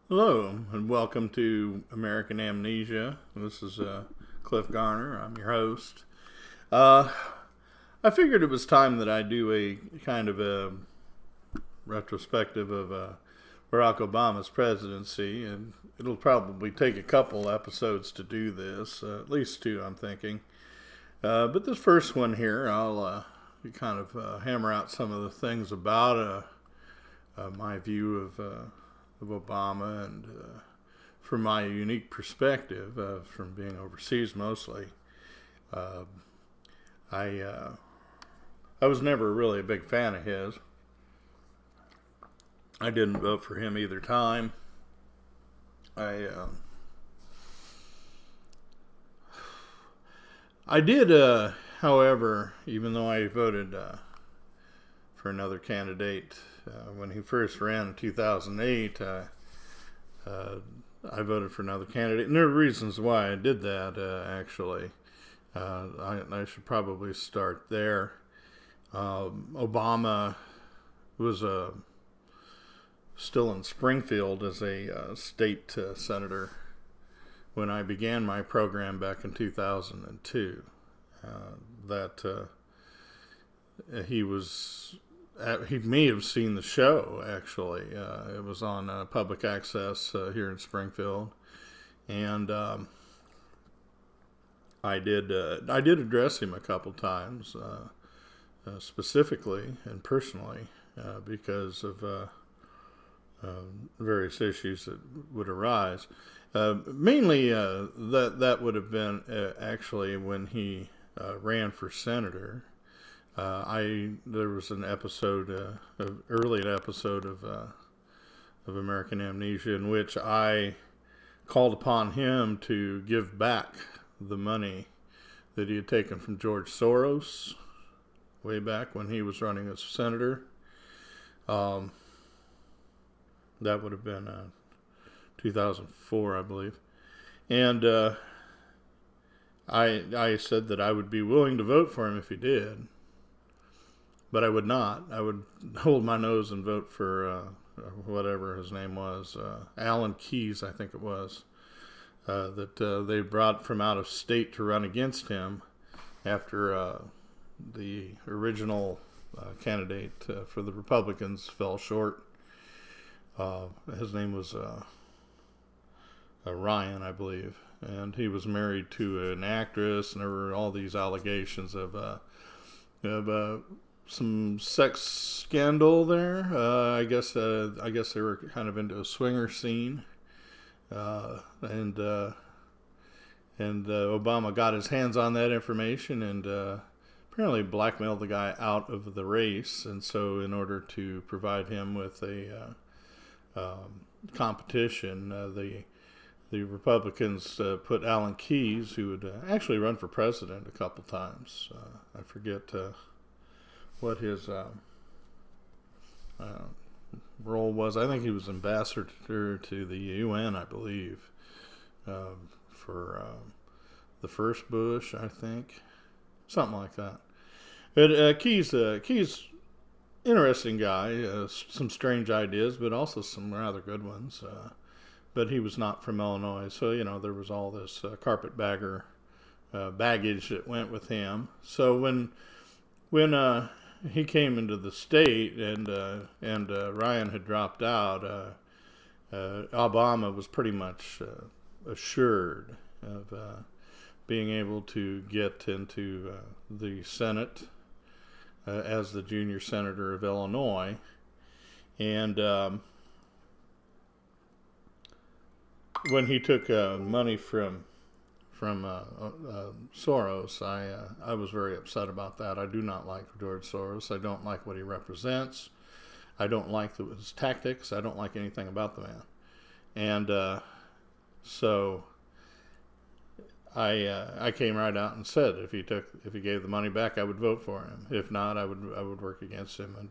Hello, and welcome to American Amnesia. This is Cliff Garner. I'm your host. Uh, I figured it was time that I do a kind of a retrospective of Barack Obama's presidency, and it'll probably take a couple episodes to do this, at least two, I'm thinking. But this first one here, I'll kind of hammer out some of the things about my view of Obama, and from my unique perspective, from being overseas mostly, uh, I was never really a big fan of his. I didn't vote for him either time. I I did, however, even though I voted for another candidate when he first ran in 2008. I voted for another candidate, and there are reasons why I did that. Actually, I should probably start there. Obama was still in Springfield as a state senator when I began my program back in 2002. That he may have seen the show, actually. It was on public access here in Springfield, and I did address him a couple times, specifically and personally, because of various issues that would arise. Mainly, that would have been actually when he ran for senator. There was an episode, early episode of American Amnesia, in which I called upon him to give back the money that he had taken from George Soros way back when he was running as senator. That would have been 2004, I believe, and I said that I would be willing to vote for him if he did. But I would not. I would hold my nose and vote for whatever his name was, Alan Keyes, I think it was, that they brought from out of state to run against him after the original candidate for the Republicans fell short. His name was Ryan, I believe, and he was married to an actress, and there were all these allegations of some sex scandal there. I guess they were kind of into a swinger scene, and Obama got his hands on that information and apparently blackmailed the guy out of the race. And so, in order to provide him with a competition, the Republicans put Alan Keyes, who would actually run for president a couple times. I forget what his role was. I think he was ambassador to the UN, I believe, for the first Bush, I think, something like that. But Keyes, interesting guy, some strange ideas, but also some rather good ones. But he was not from Illinois, so there was all this carpetbagger baggage that went with him. So when he came into the state, and Ryan had dropped out, Obama was pretty much assured of being able to get into the Senate as the junior senator of Illinois. And when he took money from Soros, I was very upset about that. I do not like George Soros. I don't like what he represents. I don't like his tactics. I don't like anything about the man. And so I came right out and said if he gave the money back, I would vote for him. If not, I would work against him,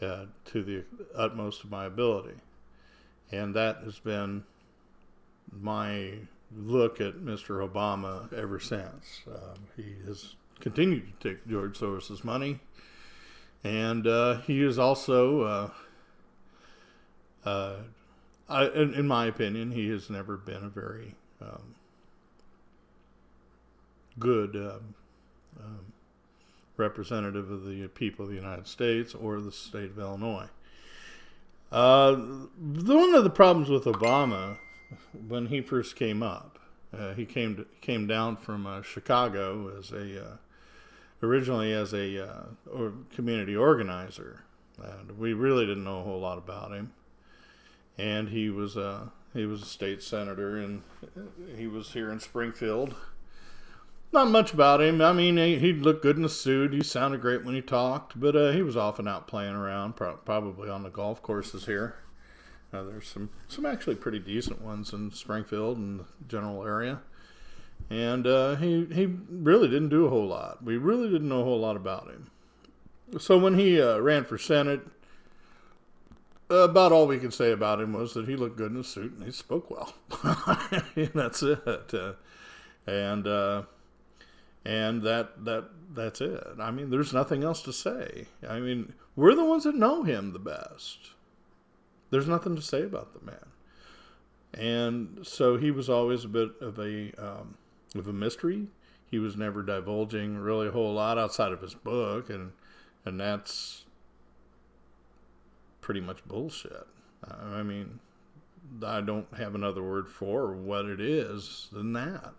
and to the utmost of my ability. And that has been my look at Mr. Obama ever since. He has continued to take George Soros' money, and he is also in my opinion, he has never been a very good representative of the people of the United States or the state of Illinois. One of the problems with Obama, when he first came up, he came down from Chicago as originally as a community organizer. We really didn't know a whole lot about him, and he was a state senator, and he was here in Springfield. Not much about him. I mean, he looked good in a suit. He sounded great when he talked, but he was often out playing around, probably on the golf courses here. There's some actually pretty decent ones in Springfield and the general area. And he really didn't do a whole lot. We really didn't know a whole lot about him. So when he ran for Senate, about all we could say about him was that he looked good in a suit and he spoke well. That's it. And that's it. I mean, there's nothing else to say. I mean, we're the ones that know him the best. There's nothing to say about the man. And so he was always a bit of a mystery. He was never divulging really a whole lot outside of his book, and that's pretty much bullshit. I mean, I don't have another word for what it is than that.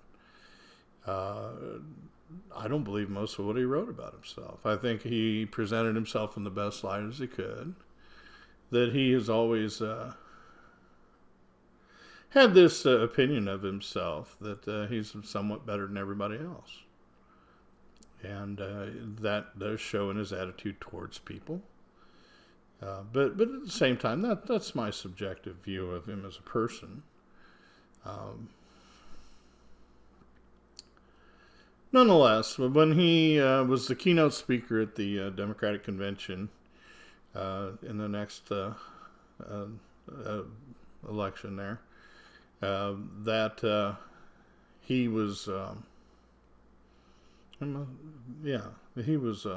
I don't believe most of what he wrote about himself. I think he presented himself in the best light as he could. That he has always had this opinion of himself that he's somewhat better than everybody else. And that does show in his attitude towards people. But at the same time, that's my subjective view of him as a person. Nonetheless, when he was the keynote speaker at the Democratic Convention in the next election there, that he was, he was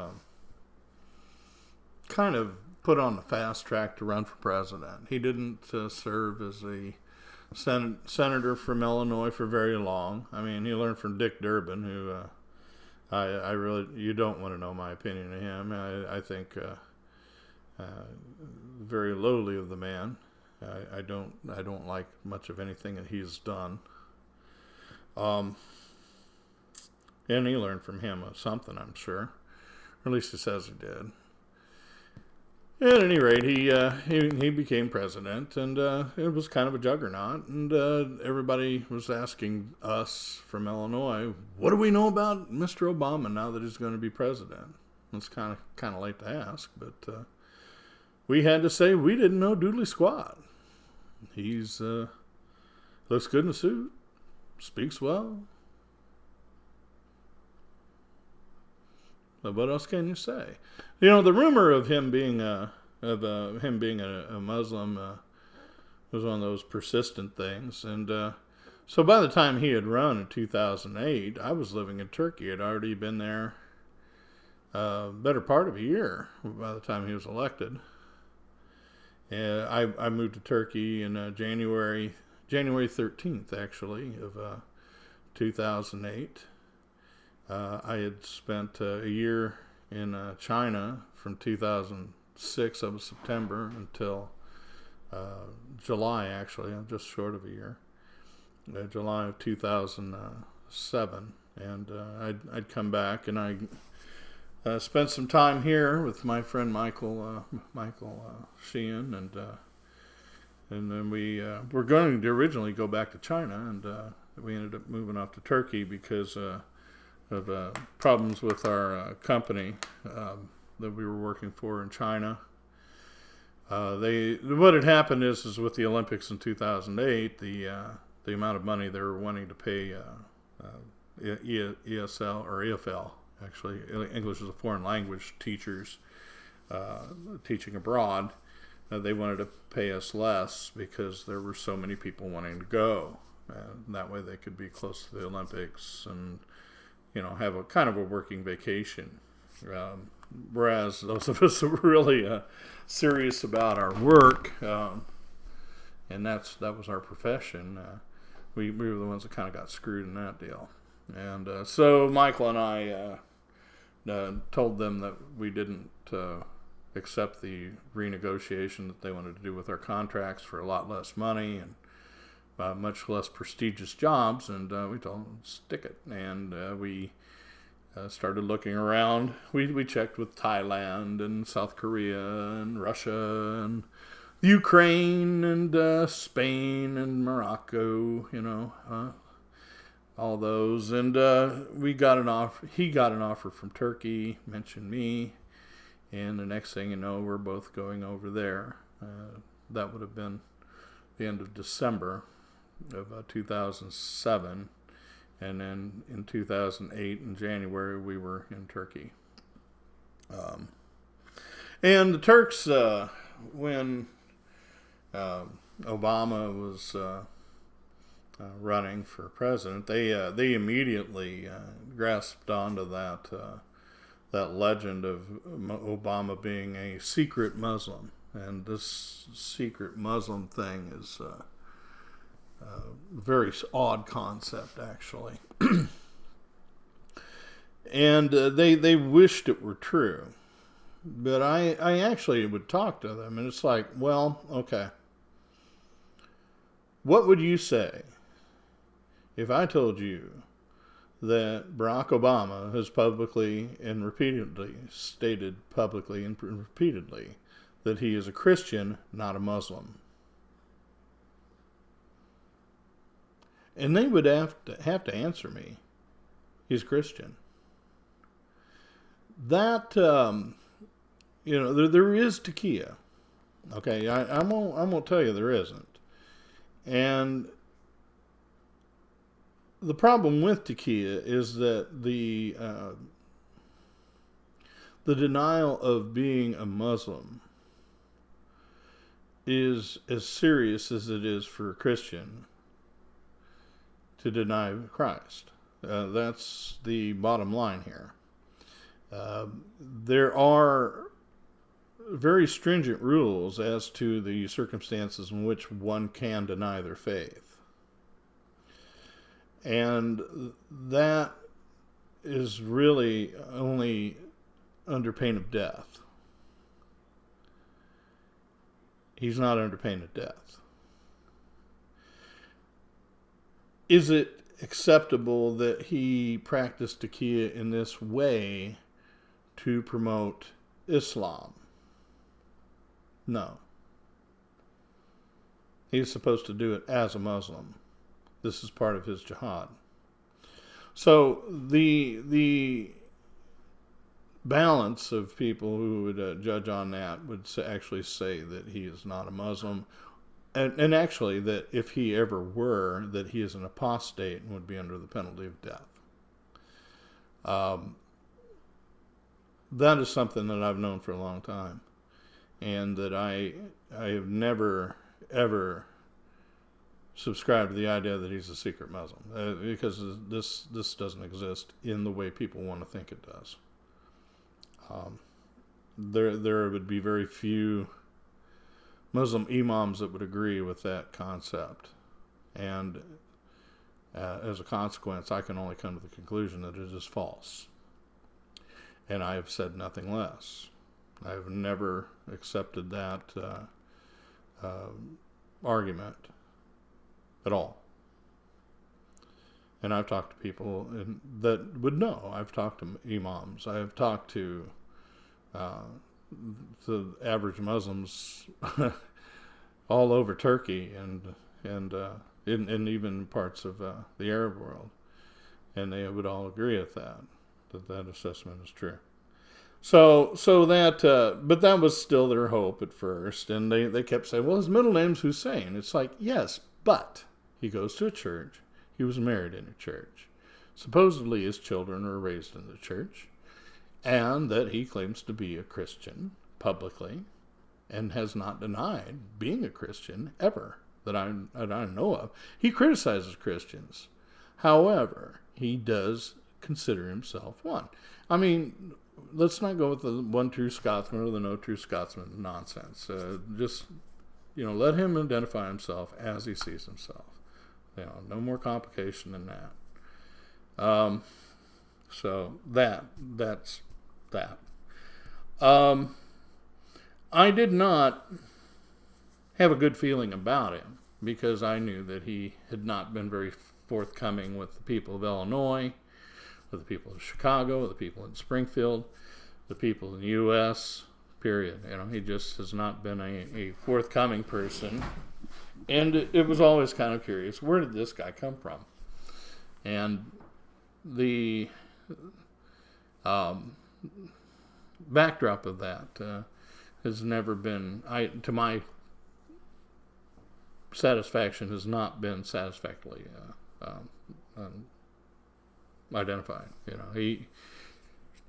kind of put on the fast track to run for president. He didn't serve as a senator from Illinois for very long. I mean, he learned from Dick Durbin, who I really, you don't want to know my opinion of him. I think very lowly of the man. I don't like much of anything that he's done. And he learned from him something, I'm sure. Or at least he says he did. At any rate, he became president, and it was kind of a juggernaut. And everybody was asking us from Illinois, what do we know about Mr. Obama now that he's going to be president? It's kind of late to ask, but we had to say we didn't know doodly squat. He's looks good in a suit, speaks well. But what else can you say? You know, the rumor of him being a Muslim was one of those persistent things. And so by the time he had run in 2008, I was living in Turkey. I'd already been there better part of a year by the time he was elected. I moved to Turkey in January 13th, actually, of 2008. I had spent a year in China from 2006 of September until July, actually, just short of a year, July of 2007. And I'd come back, and I spent some time here with my friend Michael Sheehan, and then we were going to originally go back to China, and we ended up moving off to Turkey because of problems with our company that we were working for in China. What had happened is with the Olympics in 2008, the amount of money they were wanting to pay ESL or EFL, actually English as a foreign language teachers teaching abroad, they wanted to pay us less because there were so many people wanting to go. That way they could be close to the Olympics and have a kind of a working vacation. Whereas those of us who were really serious about our work, and that was our profession. We were the ones that kind of got screwed in that deal. And so Michael and I told them that we didn't accept the renegotiation that they wanted to do with our contracts for a lot less money and much less prestigious jobs, and we told them, stick it. And we started looking around. We checked with Thailand and South Korea and Russia and Ukraine and Spain and Morocco, all those. And we got an offer. He got an offer from Turkey, mentioned me, and the next thing you know, we're both going over there. That would have been the end of December of 2007, and then in 2008 in January we were in Turkey. And the Turks, when Obama was running for president, they immediately grasped onto that legend of Obama being a secret Muslim, and this secret Muslim thing is a very odd concept, actually. And they wished it were true. But I actually would talk to them, and it's like, well, okay. What would you say if I told you that Barack Obama has publicly and repeatedly stated publicly and repeatedly that he is a Christian, not a Muslim? And they would have to answer me, he's Christian. That, there is tequila. Okay, I won't tell you there isn't. And the problem with tequila is that the denial of being a Muslim is as serious as it is for a Christian to deny Christ. That's the bottom line here. There are very stringent rules as to the circumstances in which one can deny their faith. And that is really only under pain of death. He's not under pain of death. Is it acceptable that he practiced tequila in this way to promote Islam? No. He's supposed to do it as a Muslim. This is part of his jihad. So the balance of people who would judge on that would actually say that he is not a Muslim, and actually that if he ever were, that he is an apostate and would be under the penalty of death. That is something that I've known for a long time, and that I have never, ever subscribed to the idea that he's a secret Muslim, because this doesn't exist in the way people want to think it does. There would be very few Muslim imams that would agree with that concept, and as a consequence, I can only come to the conclusion that it is false. And I have said nothing less. I have never accepted that argument at all. And I've talked to people that would know. I've talked to imams. I have talked to the average Muslims all over Turkey and in even parts of the Arab world, and they would all agree with that assessment is true. So that, but that was still their hope at first, and they kept saying, well, his middle name's Hussein. It's like, yes, but he goes to a church. He was married in a church. Supposedly his children were raised in the church, and that he claims to be a Christian publicly and has not denied being a Christian ever that I know of. He criticizes Christians. However, he does consider himself one. I mean, let's not go with the one true Scotsman or the no true Scotsman nonsense. Just let him identify himself as he sees himself. No more complication than that. So that's that. I did not have a good feeling about him because I knew that he had not been very forthcoming with the people of Illinois, with the people of Chicago, with the people in Springfield, the people in the U.S., period. He just has not been a forthcoming person. And it was always kind of curious, where did this guy come from? And the backdrop of that has never been, to my satisfaction, has not been satisfactorily identified.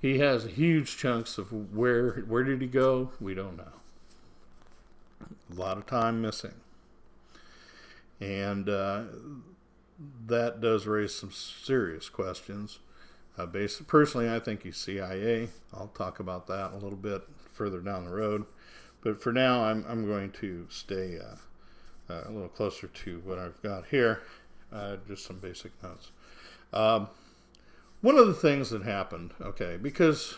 He has huge chunks of where did he go? We don't know. A lot of time missing. And that does raise some serious questions. Personally, I think he's CIA. I'll talk about that a little bit further down the road. But for now, I'm going to stay a little closer to what I've got here. Just some basic notes. One of the things that happened, because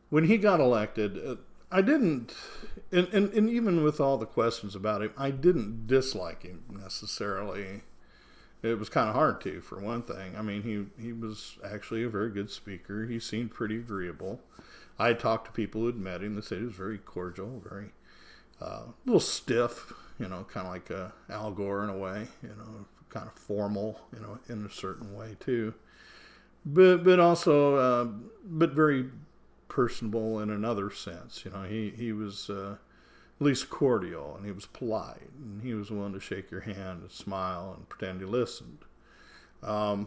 when he got elected, I didn't, and even with all the questions about him, I didn't dislike him necessarily. It was kind of hard to, for one thing. I mean, he was actually a very good speaker. He seemed pretty agreeable. I talked to people who had met him. They said he was very cordial, very, a little stiff, kind of like Al Gore in a way, kind of formal, in a certain way too. But also, but very personable in another sense. He was at least cordial, and he was polite, and he was willing to shake your hand and smile and pretend he listened. But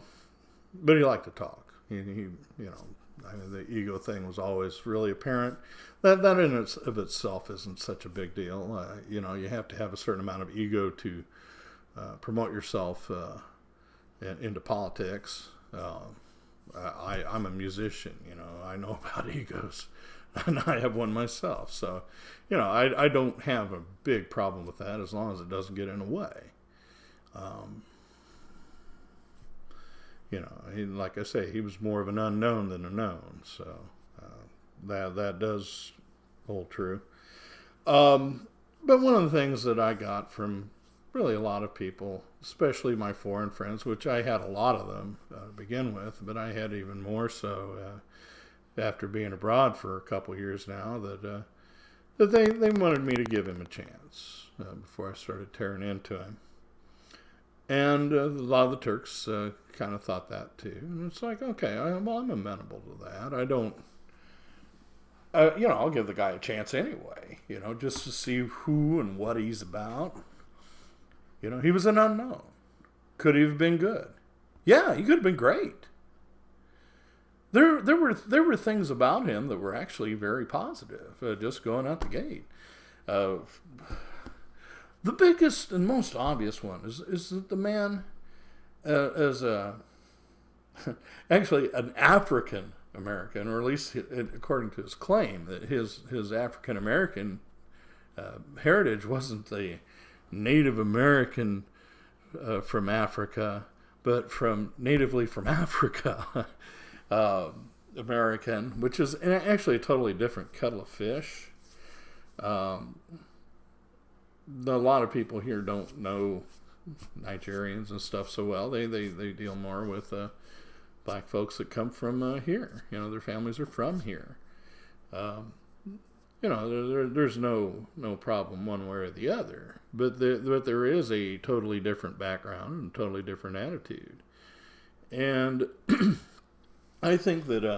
he liked to talk. The ego thing was always really apparent. That in of itself isn't such a big deal. You have to have a certain amount of ego to promote yourself into politics. I'm a musician, I know about egos, and I have one myself. So, I don't have a big problem with that as long as it doesn't get in the way. Like I say, he was more of an unknown than a known. So that does hold true. But one of the things that I got from really a lot of people, especially my foreign friends, which I had a lot of them to begin with, but I had even more so after being abroad for a couple years now, that they wanted me to give him a chance before I started tearing into him. And a lot of the Turks kind of thought that too. And it's like, okay, I'm amenable to that. I don't, I'll give the guy a chance anyway, just to see who and what he's about. He was an unknown. Could he have been good? Yeah, he could have been great. There were things about him that were actually very positive, just going out the gate. The biggest and most obvious one is that the man, as actually an African American, or at least according to his claim, that his African American heritage wasn't the Native American from Africa, but natively from Africa American, which is actually a totally different kettle of fish. A lot of people here don't know Nigerians and stuff so well. They deal more with black folks that come from here. Their families are from here. There's no problem one way or the other. But there is a totally different background and totally different attitude. And I think that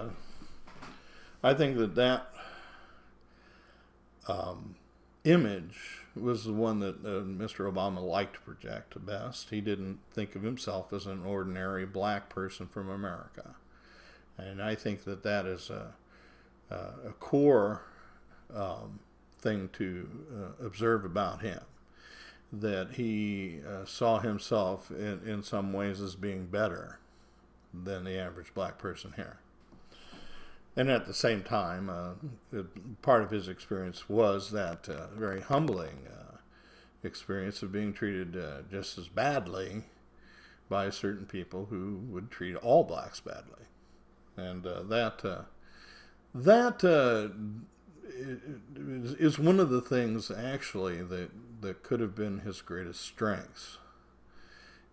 image was the one that Mr. Obama liked to project the best. He didn't think of himself as an ordinary black person from America. And I think that is a core thing to observe about him, that he saw himself in some ways as being better than the average black person here. And at the same time, part of his experience was that very humbling experience of being treated just as badly by certain people who would treat all blacks badly. And that is one of the things, actually, that could have been his greatest strengths,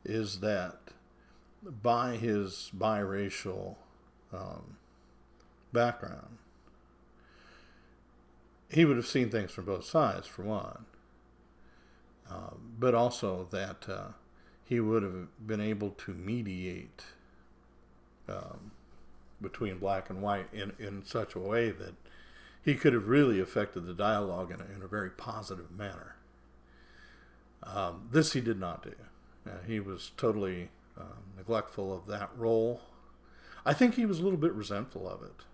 is that by his biracial background, he would have seen things from both sides, for one, but also that he would have been able to mediate between black and white in such a way that he could have really affected the dialogue in a very positive manner. This he did not do. He was totally neglectful of that role. I think he was a little bit resentful of it,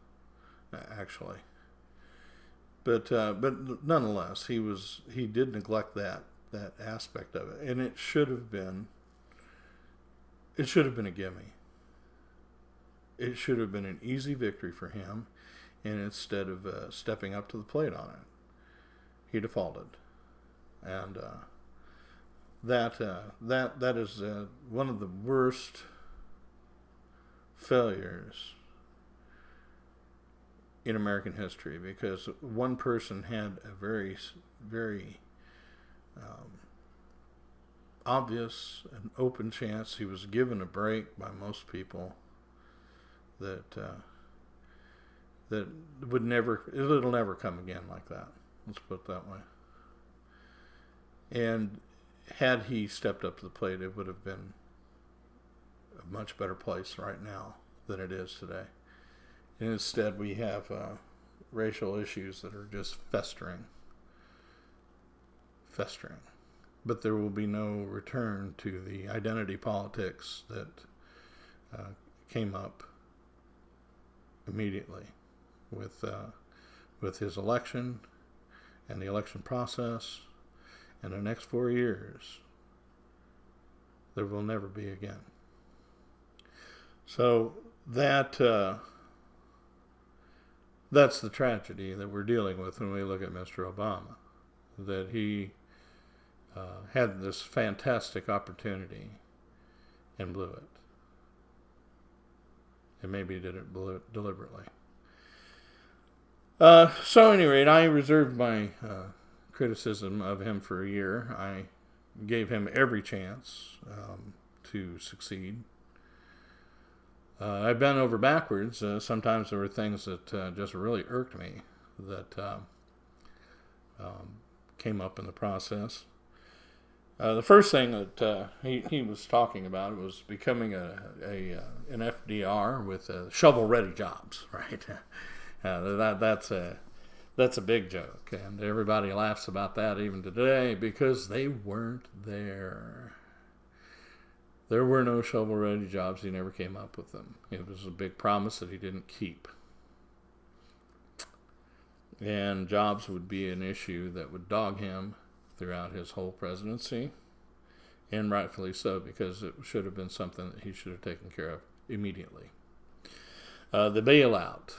actually. But nonetheless, he did neglect that aspect of it, and it should have been a gimme. It should have been an easy victory for him, and instead of stepping up to the plate on it, he defaulted, and that is one of the worst failures in American history, because one person had a very, very obvious and open chance. He was given a break by most people that would never, it'll never come again like that. Let's put it that way. And had he stepped up to the plate, it would have been a much better place right now than it is today. And instead, we have racial issues that are just festering. But there will be no return to the identity politics that came up immediately with his election and the election process. And the next 4 years, there will never be again. So that's the tragedy that we're dealing with when we look at Mr. Obama, that he had this fantastic opportunity and blew it. And maybe he did it deliberately. So at any rate, I reserved my criticism of him for a year. I gave him every chance to succeed. I bent over backwards. Sometimes there were things that just really irked me that came up in the process. The first thing that he was talking about was becoming an FDR with shovel-ready jobs, right? That's a big joke, and everybody laughs about that even today because they weren't there. There were no shovel-ready jobs. He never came up with them. It was a big promise that he didn't keep. And jobs would be an issue that would dog him throughout his whole presidency, and rightfully so, because it should have been something that he should have taken care of immediately. The bailout.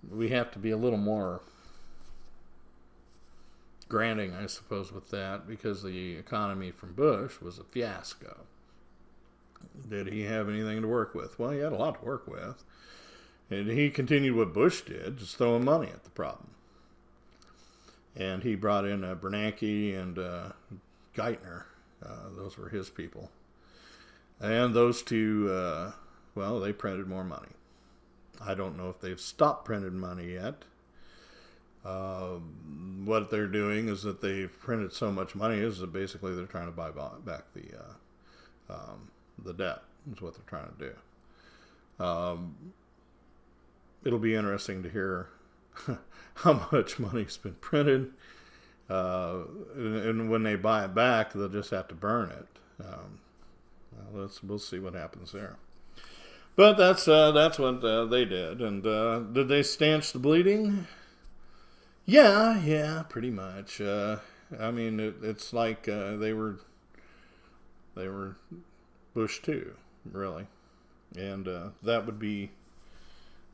We have to be a little more granting, I suppose, with that, because the economy from Bush was a fiasco. Did he have anything to work with? Well, he had a lot to work with. And he continued what Bush did, just throwing money at the problem. And he brought in Bernanke and Geithner. Those were his people. And those two, they printed more money. I don't know if they've stopped printing money yet. What they're doing is that they've printed so much money is that basically they're trying to buy back the debt, is what they're trying to do. It'll be interesting to hear how much money's been printed, and when they buy it back, they'll just have to burn it. We'll see what happens there. But that's what they did. And did they stanch the bleeding? Yeah, pretty much. I mean, it's like they were Bush 2, really, and that would be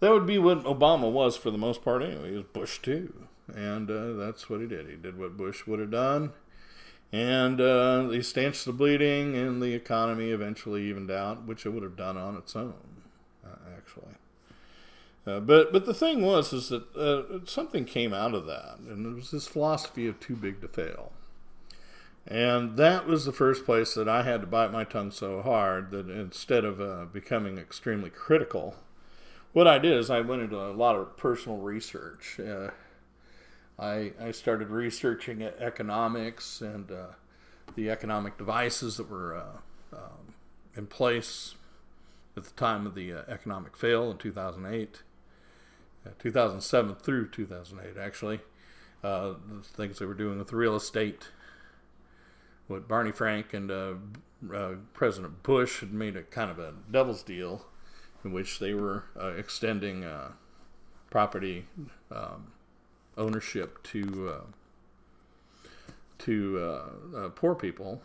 what Obama was for the most part anyway. He was Bush 2. And that's what he did. He did what Bush would have done. And he stanched the bleeding, and the economy eventually evened out, which it would have done on its own, actually. But the thing was is that something came out of that, and it was this philosophy of too big to fail. And that was the first place that I had to bite my tongue so hard that instead of becoming extremely critical, what I did is I went into a lot of personal research. I started researching economics and the economic devices that were in place at the time of the economic fail in 2008, 2007 through 2008, actually. The things they were doing with real estate, what Barney Frank and President Bush had made a kind of a devil's deal in which they were extending property ownership to poor people,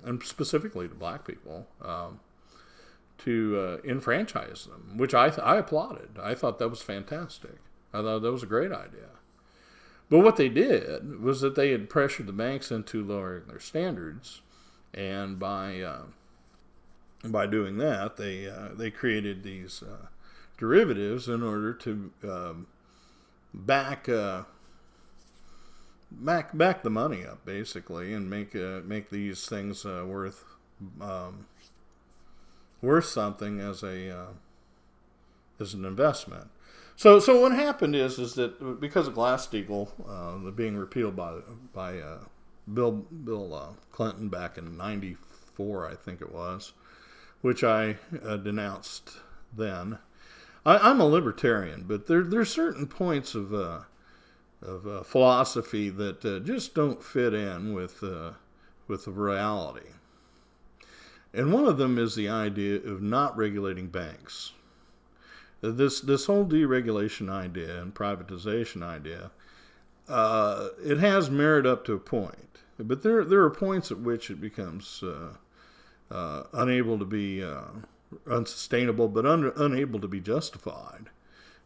and specifically to black people, to enfranchise them, which I applauded. I thought that was fantastic. I thought that was a great idea. But what they did was that they had pressured the banks into lowering their standards, and by doing that, they created these derivatives in order to back the money up, basically, and make these things worth something as an investment. So what happened is that because of Glass-Steagall being repealed by Bill Clinton back in '94, I think it was, which I denounced then. I'm a libertarian, but there's certain points of philosophy that just don't fit in with the reality. And one of them is the idea of not regulating banks. This whole deregulation idea and privatization idea, it has merit up to a point, but there are points at which it becomes unable to be unsustainable, but unable to be justified.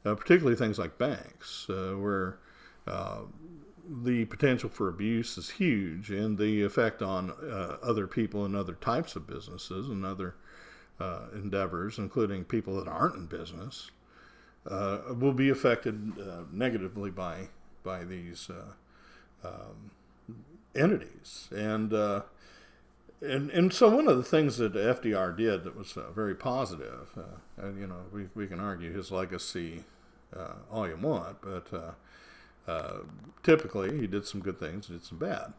Particularly things like banks, where the potential for abuse is huge, and the effect on other people and other types of businesses and other endeavors, including people that aren't in business, will be affected negatively by these entities. And so one of the things that FDR did that was very positive, and we can argue his legacy all you want, but typically he did some good things, did some bad.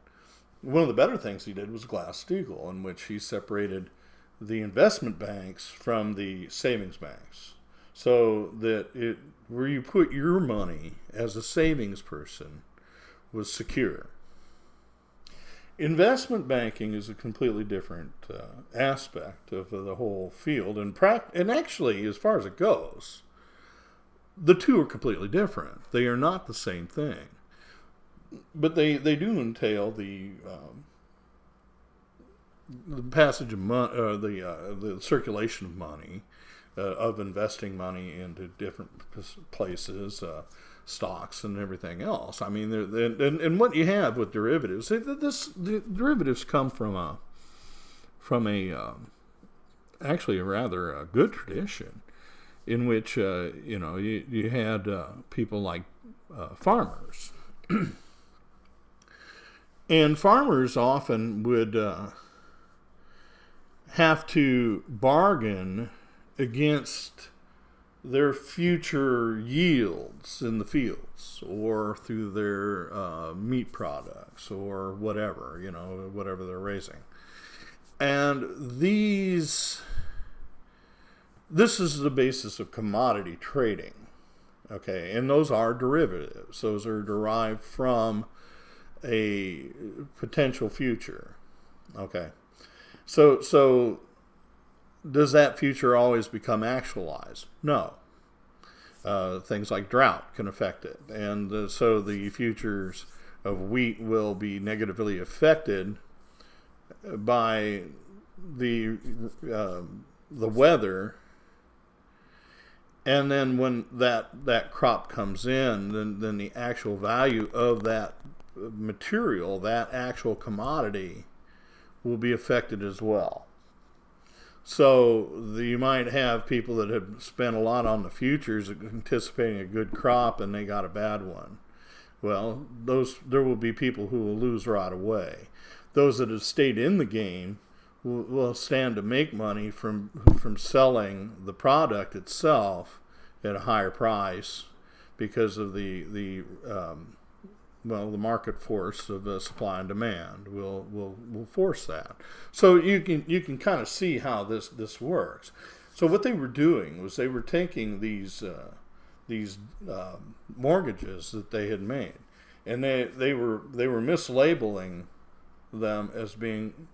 One of the better things he did was Glass-Steagall, in which he separated the investment banks from the savings banks, so that where you put your money as a savings person was secure. Investment banking is a completely different aspect of the whole field, and actually, as far as it goes, the two are completely different. They are not the same thing, but they do entail the passage of money, the circulation of money, of investing money into different places, stocks and everything else. I mean, and what you have with derivatives, the derivatives come from actually a rather good tradition, in which you had people like farmers, and farmers often would have to bargain against their future yields in the fields, or through their meat products, or whatever, whatever they're raising. And this is the basis of commodity trading, okay? And those are derivatives. Those are derived from a potential future, okay? So does that future always become actualized? No. Things like drought can affect it. And so the futures of wheat will be negatively affected by the weather And then when that crop comes in, then the actual value of that material, that actual commodity, will be affected as well. So you might have people that have spent a lot on the futures anticipating a good crop and they got a bad one. Well, there will be people who will lose right away. Those that have stayed in the game will stand to make money from selling the product itself at a higher price because of the market force of supply and demand will force that. So you can kind of see how this works. So what they were doing was they were taking these mortgages that they had made, and they were mislabeling them as being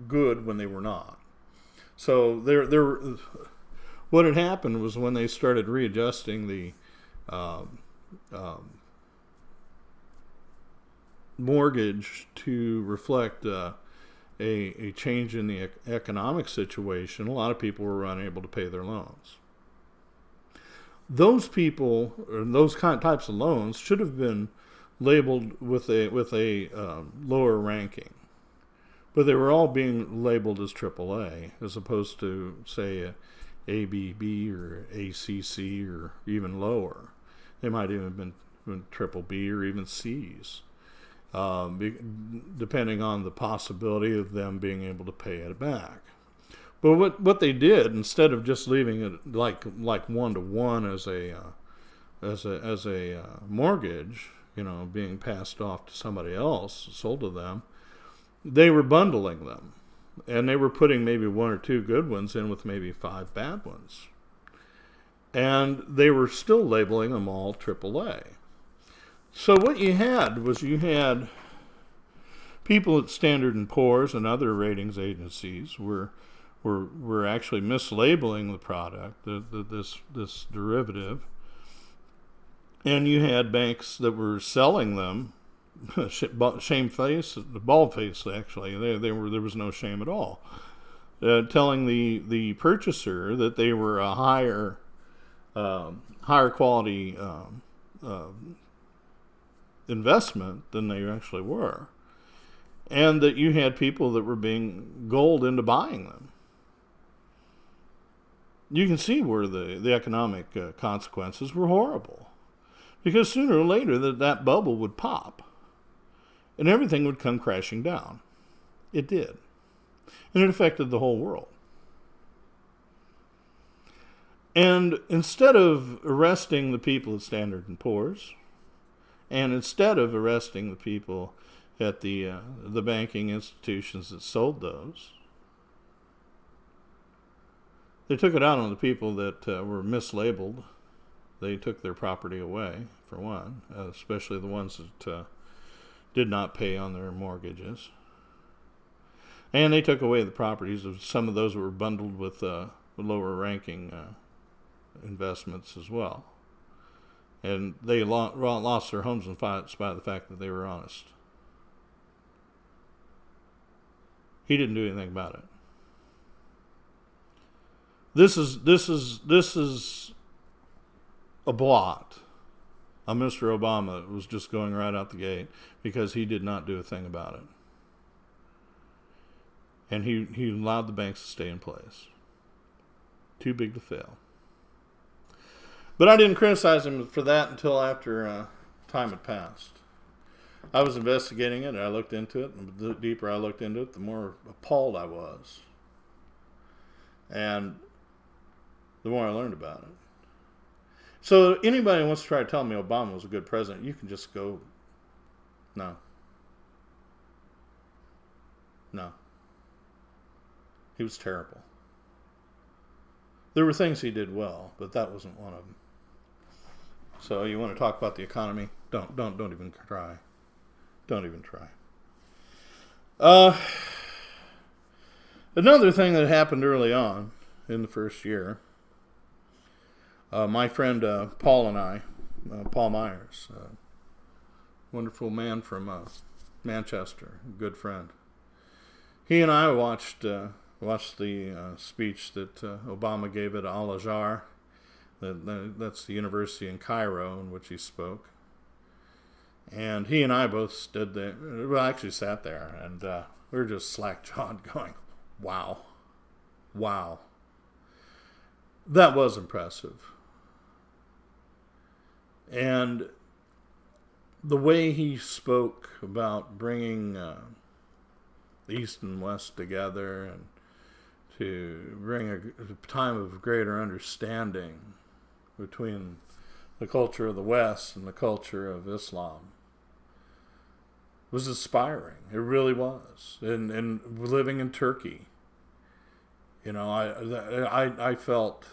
good when they were not. So what had happened was when they started readjusting the mortgage to reflect a change in the economic situation, a lot of people were unable to pay their loans. Those people, or those types of loans, should have been labeled with a lower ranking, but they were all being labeled as AAA as opposed to, say, ABB or ACC or even lower. They might even have been triple B or even C's, depending on the possibility of them being able to pay it back. But what they did, instead of just leaving it like 1-to-1 as a mortgage, being passed off to somebody else, sold to them, they were bundling them, and they were putting maybe 1 or 2 good ones in with maybe 5 bad ones, and they were still labeling them all AAA. So what you had people at Standard & Poor's and other ratings agencies were actually mislabeling the product, this derivative, and you had banks that were selling them shamefaced, bald-faced actually. There was no shame at all, telling the purchaser that they were a higher quality investment than they actually were, and that you had people that were being gold into buying them. You can see where the economic consequences were horrible, because sooner or later that bubble would pop and everything would come crashing down. It did, and it affected the whole world. And instead of arresting the people at Standard & Poor's, and instead of arresting the people at the banking institutions that sold those, they took it out on the people that were mislabeled. They took their property away, for one, especially the ones that did not pay on their mortgages. And they took away the properties of some of those that were bundled with lower ranking investments as well. And they lost their homes in spite of the fact that they were honest. He didn't do anything about it. This is a blot on Mr. Obama. It was just going right out the gate because he did not do a thing about it. And he allowed the banks to stay in place. Too big to fail. But I didn't criticize him for that until after time had passed. I was investigating it, and I looked into it, and the deeper I looked into it, the more appalled I was. And the more I learned about it. So anybody who wants to try to tell me Obama was a good president, you can just go, no. No. He was terrible. There were things he did well, but that wasn't one of them. So you want to talk about the economy? Don't even try. Don't even try. Another thing that happened early on in the first year, my friend Paul and I, Paul Myers, wonderful man from Manchester, good friend. He and I watched the speech that Obama gave at Al-Azhar, That's the university in Cairo in which he spoke. And he and I both stood there, well, actually sat there, and we were just slack-jawed going, wow. Wow. That was impressive. And the way he spoke about bringing the East and West together and to bring a time of greater understanding between the culture of the West and the culture of Islam was inspiring. It really was. And living in Turkey, you know, I felt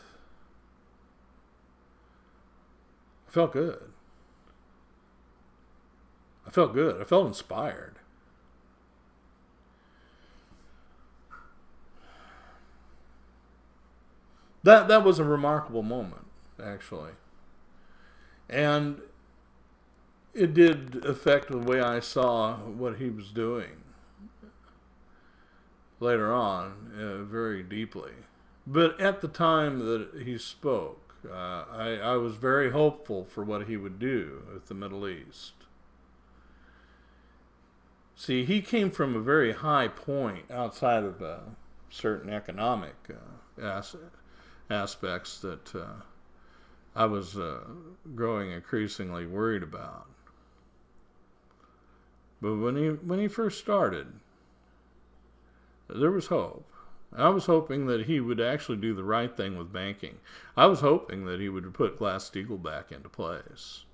good. I felt good. I felt inspired. That was a remarkable moment, actually. And it did affect the way I saw what he was doing later on very deeply. But at the time that he spoke, I was very hopeful for what he would do with the Middle East. See, he came from a very high point outside of certain economic aspects that I was growing increasingly worried about. But when he first started, there was hope. I was hoping that he would actually do the right thing with banking. I was hoping that he would put Glass-Steagall back into place.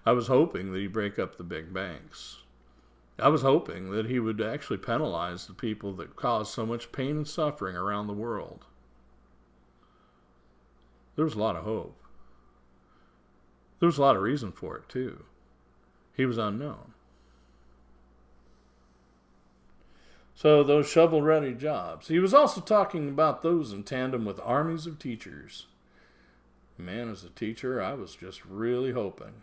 I was hoping that he'd break up the big banks. I was hoping that he would actually penalize the people that caused so much pain and suffering around the world. There was a lot of hope. There was a lot of reason for it, too. He was unknown. So those shovel-ready jobs. He was also talking about those in tandem with armies of teachers. Man, as a teacher, I was just really hoping.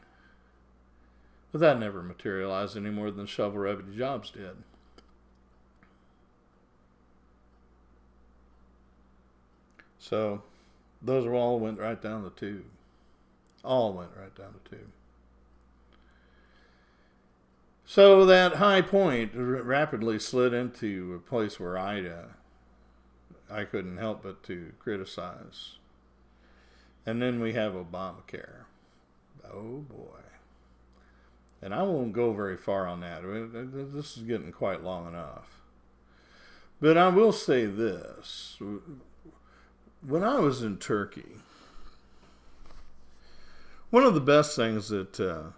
But that never materialized any more than shovel-ready jobs did. So those all went right down the tube. All went right down the tube. So that high point rapidly slid into a place where I couldn't help but to criticize. And then we have Obamacare. Oh boy. And I won't go very far on that. This is getting quite long enough. But I will say this. When I was in Turkey, one of the best things that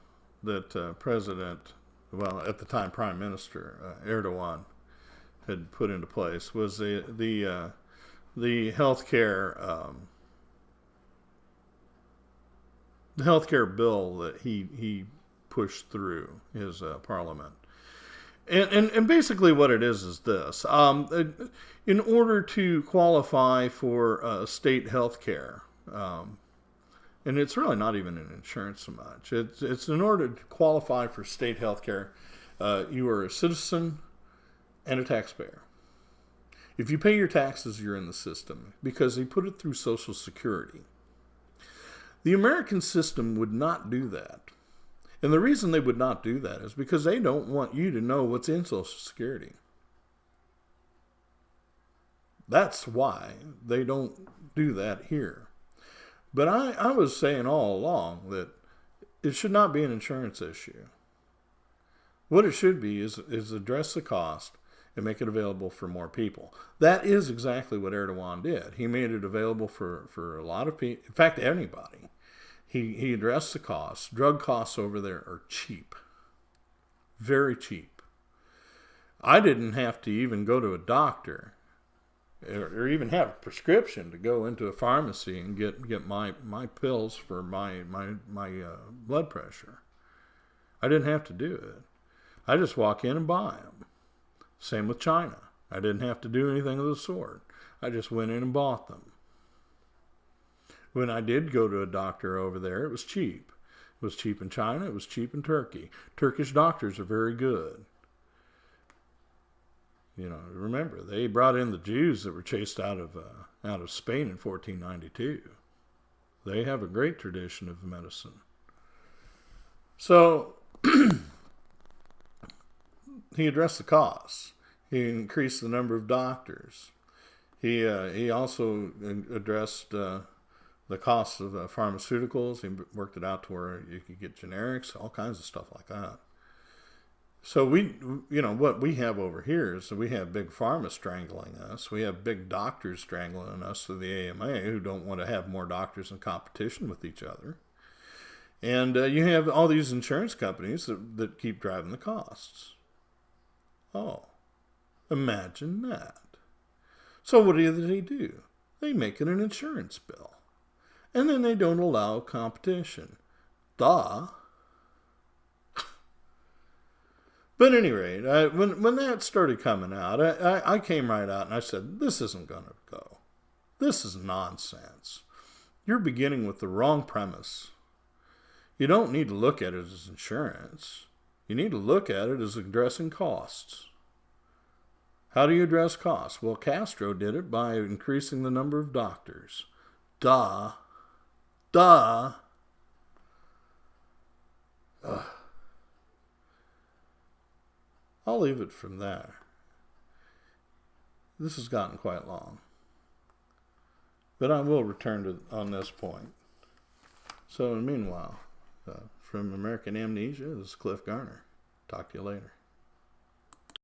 President, well, at the time Prime Minister Erdogan had put into place was the healthcare bill that he pushed through his parliament. And basically what it is this. In order to qualify for state health care, and it's really not even an insurance so much. It's in order to qualify for state health care, you are a citizen and a taxpayer. If you pay your taxes, you're in the system because they put it through Social Security. The American system would not do that. And the reason they would not do that is because they don't want you to know what's in Social Security. That's why they don't do that here. But I was saying all along that it should not be an insurance issue. What it should be is address the cost and make it available for more people. That is exactly what Erdogan did. He made it available for a lot of people, in fact, anybody. He addressed the costs. Drug costs over there are cheap. Very cheap. I didn't have to even go to a doctor or even have a prescription to go into a pharmacy and get my pills for my blood pressure. I didn't have to do it. I just walk in and buy them. Same with China. I didn't have to do anything of the sort. I just went in and bought them. When I did go to a doctor over there, it was cheap. It was cheap in China. It was cheap in Turkey. Turkish doctors are very good. You know, remember, they brought in the Jews that were chased out of Spain in 1492. They have a great tradition of medicine. So he addressed the costs. He increased the number of doctors. He also addressed the costs of pharmaceuticals. He worked it out to where you could get generics, all kinds of stuff like that. So what we have over here is that we have big pharma strangling us. We have big doctors strangling us through the AMA who don't want to have more doctors in competition with each other. And you have all these insurance companies that keep driving the costs. Oh, imagine that. So what do they do? They make it an insurance bill. And then they don't allow competition. Duh. But at any rate, when that started coming out, I came right out and I said, this isn't going to go. This is nonsense. You're beginning with the wrong premise. You don't need to look at it as insurance. You need to look at it as addressing costs. How do you address costs? Well, Castro did it by increasing the number of doctors. Duh. Ugh. I'll leave it from there. This has gotten quite long. But I will return on this point. So meanwhile, from American Amnesia, this is Cliff Garner. Talk to you later.